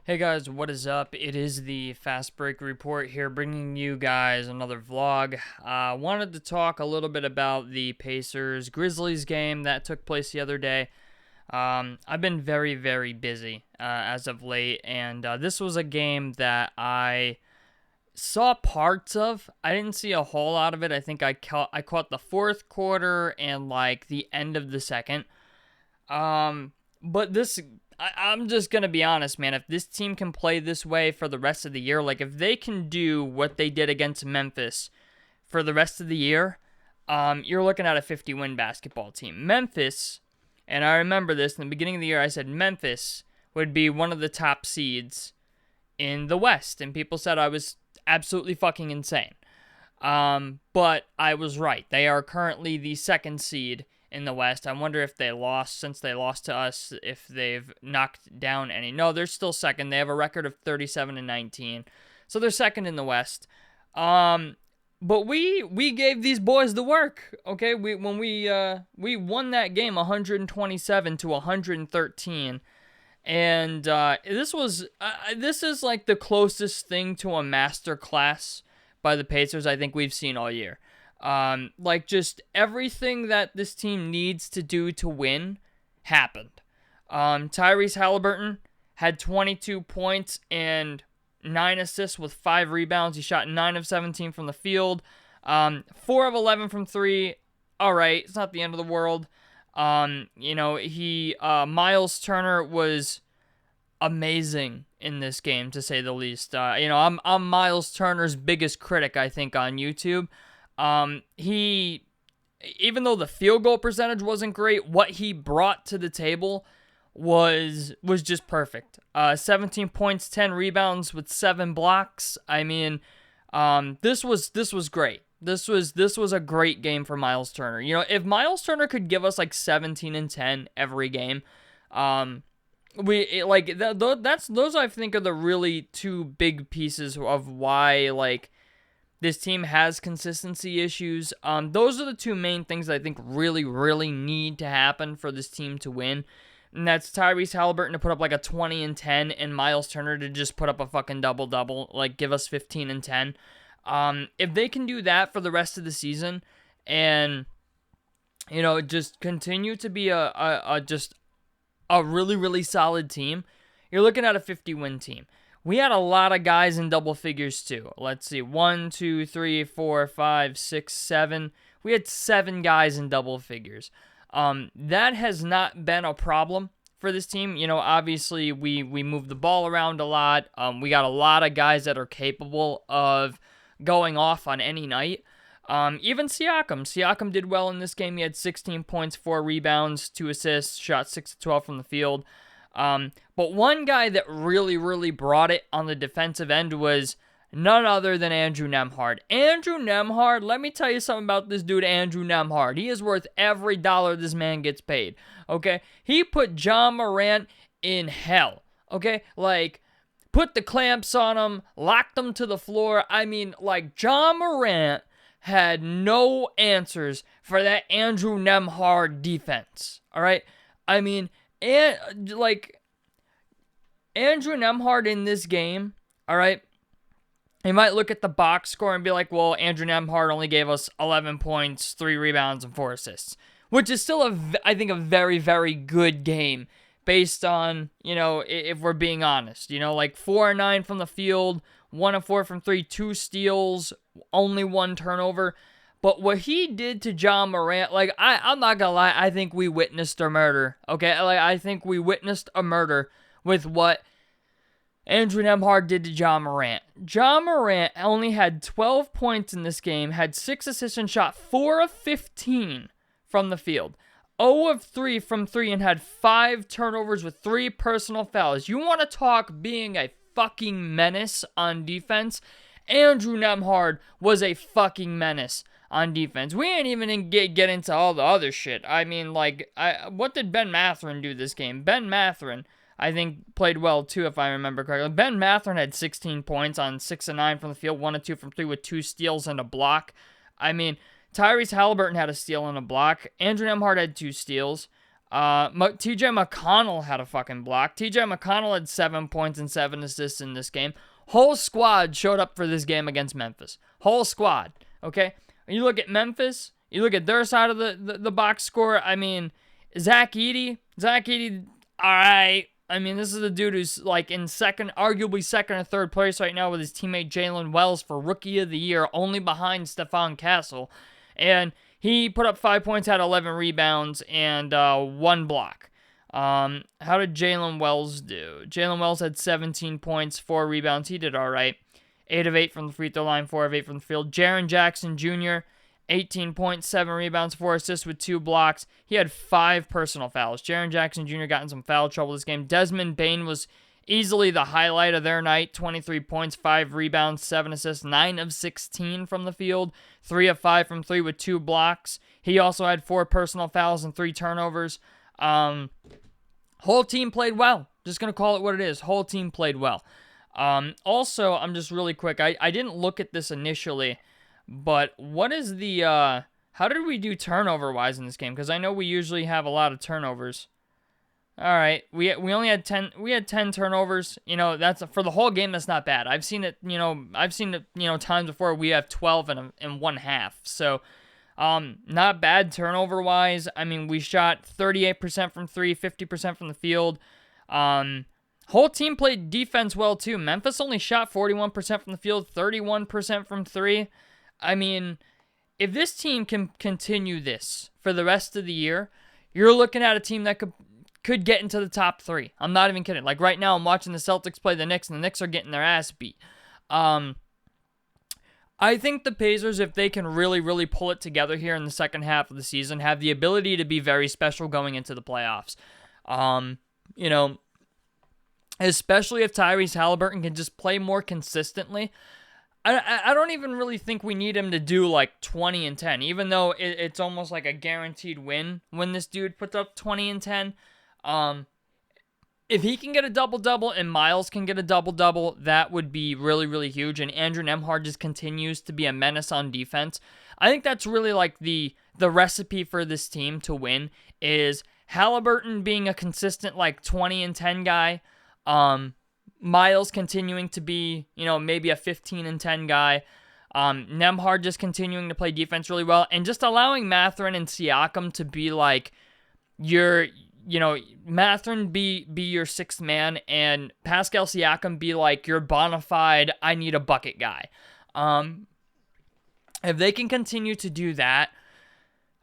Hey guys, what is up? It is the Fast Break Report here, bringing you guys another vlog. Wanted to talk a little bit about the Pacers Grizzlies game that took place the other day. I've been very, very busy as of late, and this was a game that I saw parts of. I didn't see a whole lot of it. I think I caught the fourth quarter and like the end of the second. But I'm just going to be honest, man. If this team can play this way for the rest of the year, like if they can do what they did against Memphis for the rest of the year, you're looking at a 50-win basketball team. Memphis, and I remember this in the beginning of the year, I said Memphis would be one of the top seeds in the West, and people said I was absolutely fucking insane. But I was right. They are currently the second seed in the West. I wonder if they lost, since they lost to us, if they've knocked down any. No, they're still second. They have a record of 37-19. So they're second in the West. But we gave these boys the work. Okay? We won that game 127-113. And this is like the closest thing to a masterclass by the Pacers I think we've seen all year. Like just everything that this team needs to do to win happened. Tyrese Halliburton had 22 points and 9 assists with 5 rebounds. He shot 9 of 17 from the field, 4 of 11 from 3. All right, it's not the end of the world. Miles Turner was amazing in this game, to say the least. I'm Miles Turner's biggest critic, I think, on YouTube. He, even though the field goal percentage wasn't great, what he brought to the table was just perfect. 17 points, 10 rebounds with 7 blocks. I mean, this was great. This was a great game for Miles Turner. You know, if Miles Turner could give us like 17 and 10 every game, those I think are the really two big pieces of why like this team has consistency issues. Those are the two main things that I think really, really need to happen for this team to win. And that's Tyrese Halliburton to put up like a 20 and 10 and Miles Turner to just put up a fucking double-double, like give us 15 and 10. If they can do that for the rest of the season and, just continue to be a really, really solid team, you're looking at a 50-win team. We had a lot of guys in double figures too. Let's see, 1, 2, 3, 4, 5, 6, 7. We had 7 guys in double figures. That has not been a problem for this team. Obviously we move the ball around a lot. We got a lot of guys that are capable of going off on any night. Even Siakam did well in this game. He had 16 points, 4 rebounds, 2 assists, shot 6 of 12 from the field. But one guy that really, really brought it on the defensive end was none other than Andrew Nembhard. Andrew Nembhard, let me tell you something about this dude, Andrew Nembhard. He is worth every dollar this man gets paid, okay? He put Ja Morant in hell, okay? Like, put the clamps on him, locked him to the floor. I mean, like, Ja Morant had no answers for that Andrew Nembhard defense, all right? I mean, Andrew Nembhard in this game, all right, you might look at the box score and be like, well, Andrew Nembhard only gave us 11 points, 3 rebounds, and 4 assists, which is still, I think, a very, very good game based on, if we're being honest. 4 and 9 from the field, 1 of 4 from 3, 2 steals, only 1 turnover. But what he did to Ja Morant, I'm not gonna lie, I think we witnessed a murder, okay? I think we witnessed a murder with what Andrew Nembhard did to Ja Morant. Ja Morant only had 12 points in this game, had 6 assists and shot 4 of 15 from the field. 0 of 3 from 3 and had 5 turnovers with 3 personal fouls. You want to talk being a fucking menace on defense? Andrew Nembhard was a fucking menace on defense. We ain't even get into all the other shit. I mean, what did Ben Mathurin do this game? Ben Mathurin, I think, played well too, if I remember correctly. Ben Mathurin had 16 points on 6 of 9 from the field, 1 of 2 from 3 with 2 steals and a block. I mean, Tyrese Halliburton had a steal and a block. Andrew Nembhard had 2 steals. TJ McConnell had a fucking block. TJ McConnell had 7 points and 7 assists in this game. Whole squad showed up for this game against Memphis. Whole squad, okay? You look at Memphis, you look at their side of the box score. I mean, Zach Edey, all right. I mean, this is the dude who's like in arguably second or third place right now with his teammate Jalen Wells for Rookie of the Year, only behind Stephon Castle. And he put up 5 points, had 11 rebounds, and 1 block. How did Jalen Wells do? Jalen Wells had 17 points, 4 rebounds. He did all right. 8 of 8 from the free throw line, 4 of 8 from the field. Jaren Jackson Jr., 18 points, 7 rebounds, 4 assists with 2 blocks. He had 5 personal fouls. Jaren Jackson Jr. got in some foul trouble this game. Desmond Bane was easily the highlight of their night. 23 points, 5 rebounds, 7 assists, 9 of 16 from the field. 3 of 5 from 3 with 2 blocks. He also had 4 personal fouls and 3 turnovers. Whole team played well. Just going to call it what it is. Whole team played well. Also, I'm just really quick. I didn't look at this initially, but what is the, how did we do turnover-wise in this game? Because I know we usually have a lot of turnovers. All right, we only had 10. We had 10 turnovers. You know, that's for the whole game. That's not bad. I've seen it. Times before we have 12 in one half. So, not bad turnover-wise. I mean, we shot 38% from 3, 50% from the field. Whole team played defense well too. Memphis only shot 41% from the field, 31% from 3. I mean, if this team can continue this for the rest of the year, you're looking at a team that could get into the top 3. I'm not even kidding. Like right now, I'm watching the Celtics play the Knicks, and the Knicks are getting their ass beat. I think the Pacers, if they can really, really pull it together here in the second half of the season, have the ability to be very special going into the playoffs. Especially if Tyrese Halliburton can just play more consistently. I don't even really think we need him to do like 20 and 10, even though it's almost like a guaranteed win when this dude puts up 20 and 10. If he can get a double-double and Miles can get a double-double, that would be really, really huge. And Andrew Nembhard just continues to be a menace on defense. I think that's really like the recipe for this team to win is Halliburton being a consistent like 20 and 10 guy. Miles continuing to be, maybe a 15 and 10 guy. Nembhard just continuing to play defense really well. And just allowing Mathurin and Siakam to be like Mathurin be your sixth man and Pascal Siakam be like your bona fide, I need a bucket guy. If they can continue to do that,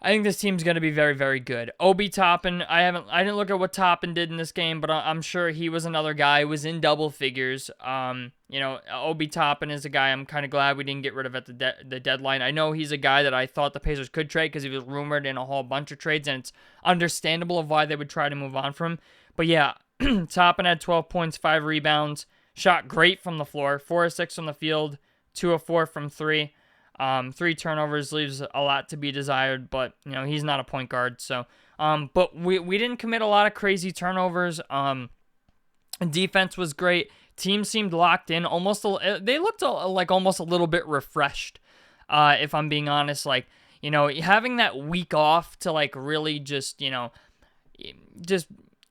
I think this team's going to be very, very good. Obi Toppin, I didn't look at what Toppin did in this game, but I'm sure he was another guy who was in double figures. Obi Toppin is a guy I'm kind of glad we didn't get rid of at the deadline. I know he's a guy that I thought the Pacers could trade because he was rumored in a whole bunch of trades, and it's understandable of why they would try to move on from him. But yeah, Toppin had 12 points, 5 rebounds, shot great from the floor, 4 of 6 from the field, 2 of 4 from 3. 3 turnovers leaves a lot to be desired, but he's not a point guard. So, but we didn't commit a lot of crazy turnovers. Defense was great. Team seemed locked in. They looked like almost a little bit refreshed. If I'm being honest, like having that week off to like really just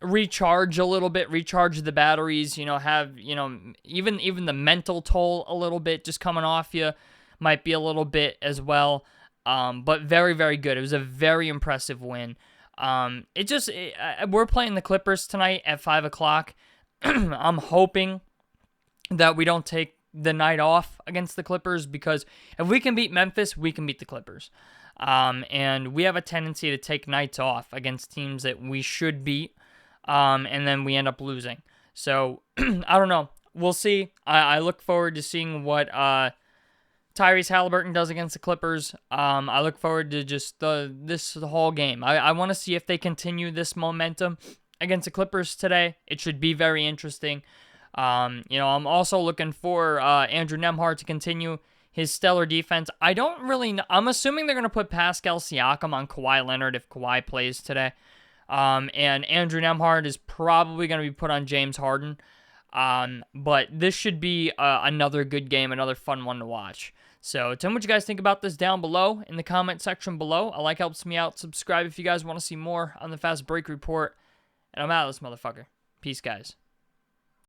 recharge a little bit, recharge the batteries. Have even the mental toll a little bit just coming off you. Might be a little bit as well, but very, very good. It was a very impressive win. We're playing the Clippers tonight at 5 o'clock. I'm hoping that we don't take the night off against the Clippers because if we can beat Memphis, we can beat the Clippers. And we have a tendency to take nights off against teams that we should beat, and then we end up losing. So, I don't know. We'll see. I look forward to seeing what Tyrese Halliburton does against the Clippers. I look forward to just the whole game. I want to see if they continue this momentum against the Clippers today. It should be very interesting. I'm also looking for Andrew Nembhard to continue his stellar defense. I'm assuming they're going to put Pascal Siakam on Kawhi Leonard if Kawhi plays today. And Andrew Nembhard is probably going to be put on James Harden. But this should be another good game, another fun one to watch. So tell me what you guys think about this down below in the comment section below. A like helps me out. Subscribe if you guys want to see more on the Fast Break Report. And I'm out of this motherfucker. Peace, guys.